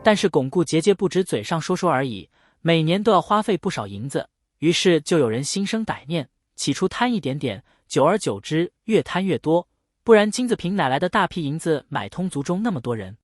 但是巩固结界不止嘴上说说而已，每年都要花费不少银子。于是就有人心生歹念，起初贪一点点，久而久之越贪越多，不然金子平哪来的大批银子买通族中那么多人？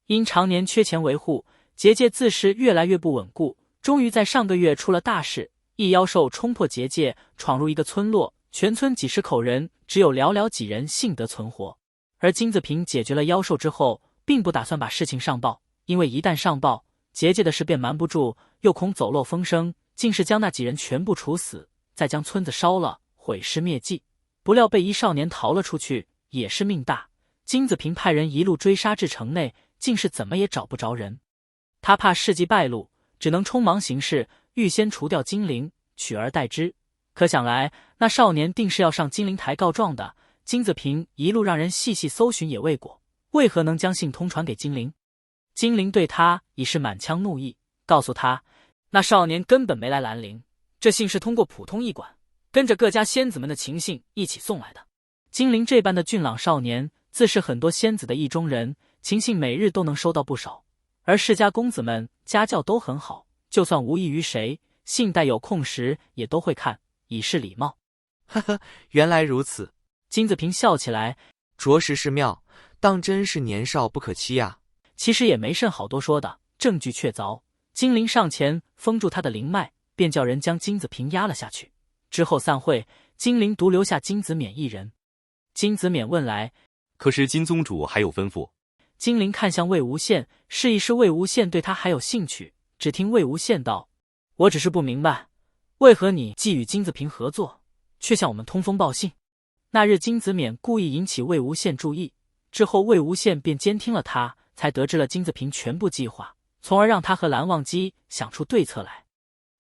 因常年缺钱维护，结界自是越来越不稳固，终于在上个月出了大事，一妖兽冲破结界，闯入一个村落，全村几十口人，只有寥寥几人幸得存活。而金子平解决了妖兽之后，并不打算把事情上报，因为一旦上报，结界的事便瞒不住，又恐走漏风声，竟是将那几人全部处死，再将村子烧了，毁尸灭迹。不料被一少年逃了出去，也是命大。金子平派人一路追杀至城内，竟是怎么也找不着人。他怕事迹败露，只能匆忙行事，预先除掉精灵，取而代之。可想来，那少年定是要上金灵台告状的。金子平一路让人细细搜寻也未果，为何能将信通传给精灵？精灵对他已是满腔怒意，告诉他，那少年根本没来兰陵，这信是通过普通驿馆，跟着各家仙子们的情信一起送来的。精灵这般的俊朗少年，自是很多仙子的意中人，情信每日都能收到不少。而世家公子们家教都很好，就算无异于谁，信待有空时也都会看，以示礼貌。呵呵，原来如此。金子平笑起来，着实是妙，当真是年少不可欺呀。其实也没甚好多说的，证据确凿。精灵上前封住他的灵脉，便叫人将金子平压了下去。之后散会，精灵独留下金子冕一人。金子冕问来，可是金宗主还有吩咐？精灵看向魏无羡，示意是魏无羡对他还有兴趣。只听魏无羡道，我只是不明白，为何你既与金子平合作，却向我们通风报信？那日金子冕故意引起魏无羡注意，之后魏无羡便监听了他，才得知了金子平全部计划，从而让他和蓝忘机想出对策来。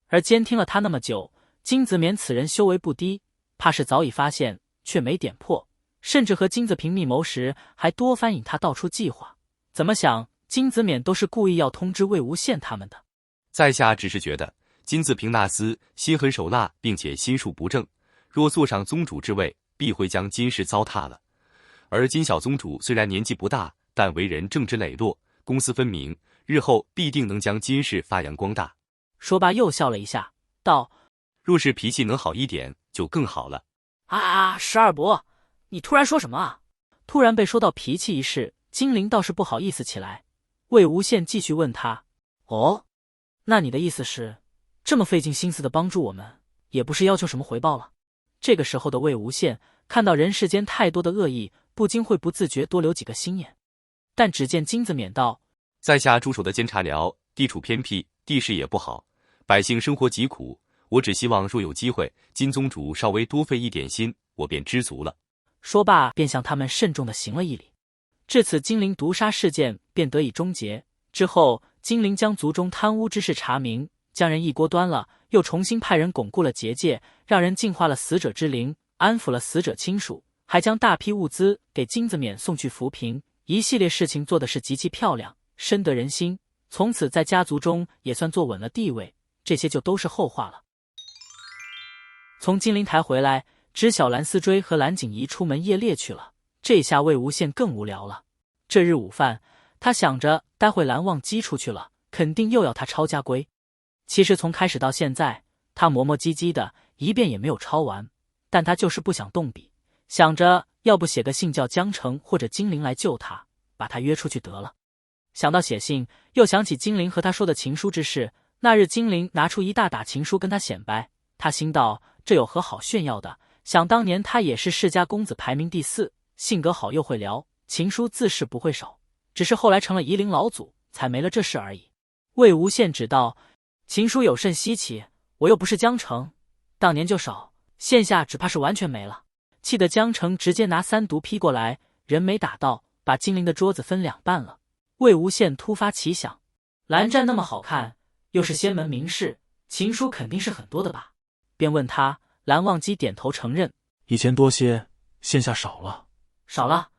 而监听了他那么久，金子冕此人修为不低，怕是早已发现，却没点破，甚至和金子平密谋时还多番引他道出计划。怎么想金子冕都是故意要通知魏无羡他们的。在下只是觉得金子平那厮心狠手辣，并且心术不正，若坐上宗主之位，必会将金氏糟蹋了。而金小宗主虽然年纪不大，但为人正直磊落，公私分明，日后必定能将金氏发扬光大。说罢又笑了一下，道：若是脾气能好一点，就更好了。十二伯，你突然说什么啊？突然被说到脾气一事，精灵倒是不好意思起来。魏无羡继续问他：哦，那你的意思是，这么费尽心思的帮助我们，也不是要求什么回报了？这个时候的魏无羡看到人世间太多的恶意，不禁会不自觉多留几个心眼。但只见金子冕道：在下驻守的监察寮地处偏僻，地势也不好，百姓生活疾苦，我只希望若有机会，金宗主稍微多费一点心，我便知足了。说罢便向他们慎重地行了一礼。至此精灵毒杀事件便得以终结。之后精灵将族中贪污之事查明，将人一锅端了，又重新派人巩固了结界，让人净化了死者之灵，安抚了死者亲属，还将大批物资给金子冕送去扶贫。一系列事情做的是极其漂亮，深得人心，从此在家族中也算坐稳了地位。这些就都是后话了。从金灵台回来，知晓蓝思追和蓝景仪出门夜猎去了，这下魏无羡更无聊了。这日午饭，他想着待会蓝忘机出去了，肯定又要他抄家规。其实从开始到现在，他磨磨唧唧的，一遍也没有抄完，但他就是不想动笔，想着要不写个信叫江澄或者精灵来救他，把他约出去得了。想到写信，又想起精灵和他说的情书之事。那日精灵拿出一大打情书跟他显摆，他心道这有何好炫耀的，想当年他也是世家公子排名第4，性格好又会聊，情书自是不会少，只是后来成了夷陵老祖，才没了这事而已。魏无羡只道，情书有甚稀奇，我又不是江澄，当年就少，现下只怕是完全没了。气得江澄直接拿3毒劈过来，人没打到，把精灵的桌子分2半了。魏无羡突发奇想，蓝湛那么好看，又是仙门名士，情书肯定是很多的吧？便问他。蓝忘机点头承认，以前多些，现下少了。少了？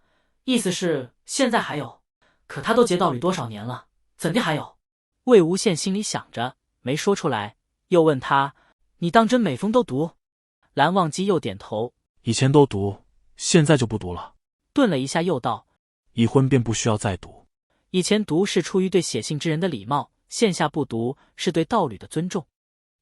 意思是现在还有？可他都劫道侣多少年了，怎地还有？魏无羡心里想着，没说出来，又问他，你当真每封都读？蓝忘机又点头，以前都读，现在就不读了。顿了一下又道，已婚便不需要再读。以前读是出于对写信之人的礼貌，现下不读是对道侣的尊重。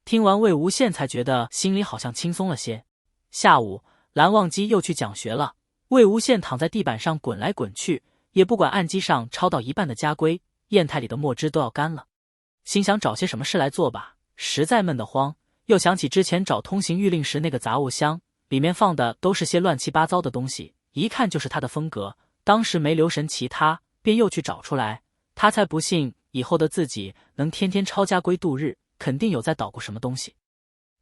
听完魏无羡才觉得心里好像轻松了些。下午，蓝忘机又去讲学了。魏无羡躺在地板上滚来滚去，也不管案几上抄到一半的家规，砚台里的墨汁都要干了。心想找些什么事来做吧，实在闷得慌。又想起之前找通行谕令时那个杂物箱，里面放的都是些乱七八糟的东西，一看就是他的风格。当时没留神其他，便又去找出来。他才不信以后的自己能天天抄家规度日，肯定有在捣鼓什么东西。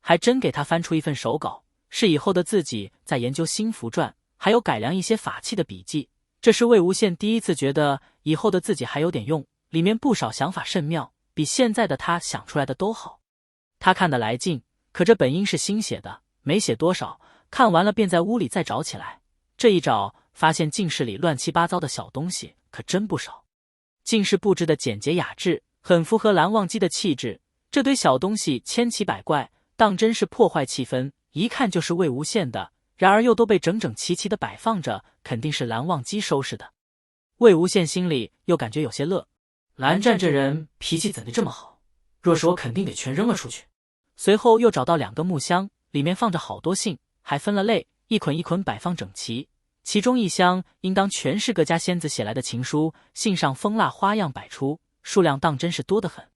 还真给他翻出一份手稿，是以后的自己在研究新符传，还有改良一些法器的笔记。这是魏无羡第一次觉得以后的自己还有点用，里面不少想法甚妙，比现在的他想出来的都好。他看得来劲，可这本应是新写的，没写多少，看完了便在屋里再找起来。这一找，发现净室里乱七八糟的小东西可真不少。净室布置的简洁雅致，很符合蓝忘机的气质。这堆小东西千奇百怪，当真是破坏气氛，一看就是魏无羡的，然而又都被整整齐齐的摆放着，肯定是蓝忘机收拾的。魏无羡心里又感觉有些乐，蓝湛这人脾气怎地这么好，若是我肯定得全扔了出去。随后又找到2个木箱，里面放着好多信，还分了类，一捆一捆摆放整齐。其中一箱应当全是各家仙子写来的情书，信上风蜡花样百出，数量当真是多得很，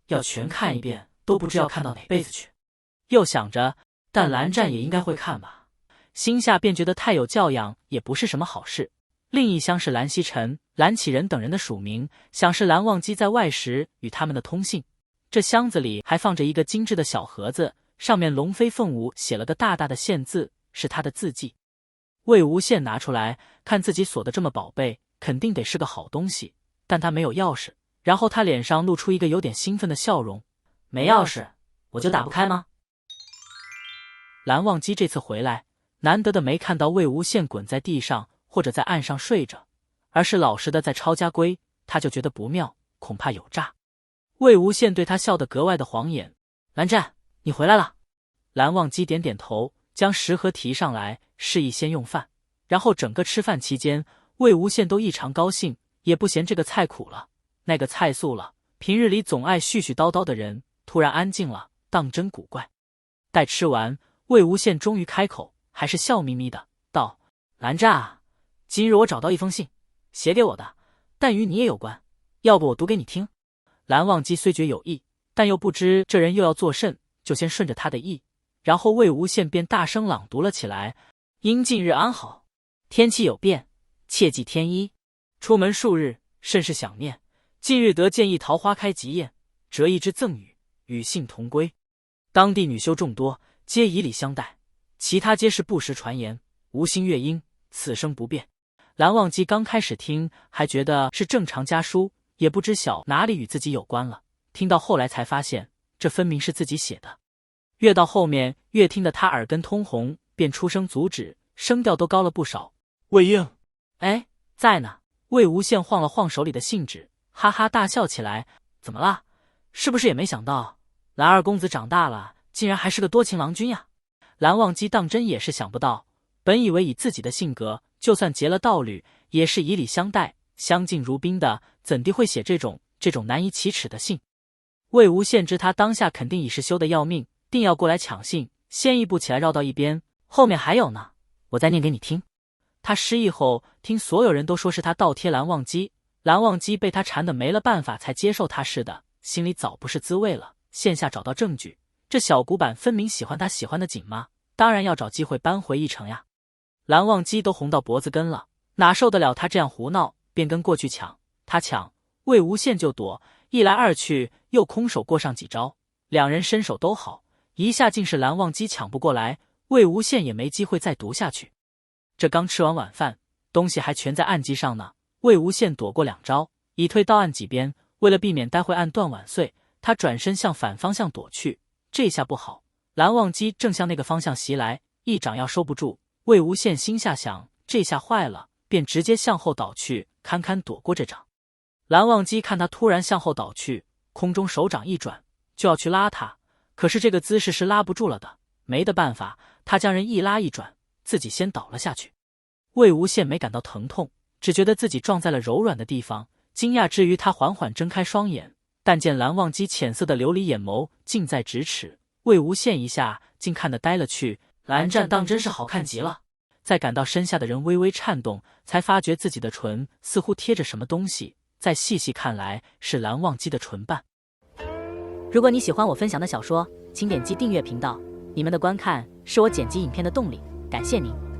要全看一遍都不知要看到哪辈子去。又想着，但蓝湛也应该会看吧，心下便觉得太有教养也不是什么好事。另一箱是蓝曦臣、蓝启仁等人的署名，想是蓝忘机在外时与他们的通信。这箱子里还放着一个精致的小盒子，上面龙飞凤舞写了个大大的羡字，是他的字迹。魏无羡拿出来看，自己锁的这么宝贝，肯定得是个好东西，但他没有钥匙。然后他脸上露出一个有点兴奋的笑容，没钥匙我就打不开吗？蓝忘机这次回来，难得的没看到魏无羡滚在地上或者在岸上睡着，而是老实的在抄家规，他就觉得不妙，恐怕有诈。魏无羡对他笑得格外的晃眼，蓝湛，你回来了。蓝忘机点点头，将食盒提上来，示意先用饭。然后整个吃饭期间，魏无羡都异常高兴，也不嫌这个菜苦了，那个菜素了。平日里总爱絮絮叨叨的人，突然安静了，当真古怪。待吃完，魏无羡终于开口，还是笑眯眯的道：蓝湛啊，今日我找到一封信，写给我的，但与你也有关，要不我读给你听？蓝忘机虽觉有意，但又不知这人又要作甚，就先顺着他的意。然后魏无羡便大声朗读了起来：因近日安好，天气有变，切忌添衣。出门数日，甚是想念。近日得见一桃花开极艳，折一之赠与，与信同归。当地女修众多，皆以礼相待，其他皆是不实传言，无心乐音，此生不变。蓝忘机刚开始听，还觉得是正常家书，也不知晓哪里与自己有关了。听到后来才发现，这分明是自己写的。越到后面，越听得他耳根通红，便出声阻止，声调都高了不少。魏婴，哎，在呢。魏无羡晃了晃手里的信纸，哈哈大笑起来。怎么了？是不是也没想到蓝二公子长大了，竟然还是个多情郎君呀？蓝忘机当真也是想不到，本以为以自己的性格，就算结了道侣，也是以礼相待，相敬如宾的，怎地会写这种难以启齿的信？魏无羡知他当下肯定已是羞得要命，定要过来抢信，先一步起来绕到一边，后面还有呢，我再念给你听。他失忆后，听所有人都说是他倒贴蓝忘机，蓝忘机被他缠得没了办法才接受他似的，心里早不是滋味了。现下找到证据，这小古板分明喜欢他喜欢的紧吗？当然要找机会扳回一城呀。蓝忘机都红到脖子根了，哪受得了他这样胡闹，便跟过去抢。他抢，魏无羡就躲，一来二去又空手过上几招，两人身手都好，一下竟是蓝忘机抢不过来，魏无羡也没机会再读下去。这刚吃完晚饭，东西还全在案几上呢。魏无羡躲过2招，已退到案几边，为了避免待会案断晚碎，他转身向反方向躲去。这下不好，蓝忘机正向那个方向袭来，一掌要收不住。魏无羡心下想，这下坏了，便直接向后倒去，堪堪躲过这掌。蓝忘机看他突然向后倒去，空中手掌一转，就要去拉他，可是这个姿势是拉不住了的，没得办法，他将人一拉一转，自己先倒了下去。魏无羡没感到疼痛，只觉得自己撞在了柔软的地方，惊讶之余，他缓缓睁开双眼，但见蓝忘机浅色的琉璃眼眸近在咫尺，魏无羡一下竟看得呆了去。蓝湛当真是好看极了。再感到身下的人微微颤动，才发觉自己的唇似乎贴着什么东西，再细细看来是蓝忘机的唇瓣。如果你喜欢我分享的小说，请点击订阅频道，你们的观看是我剪辑影片的动力，感谢您。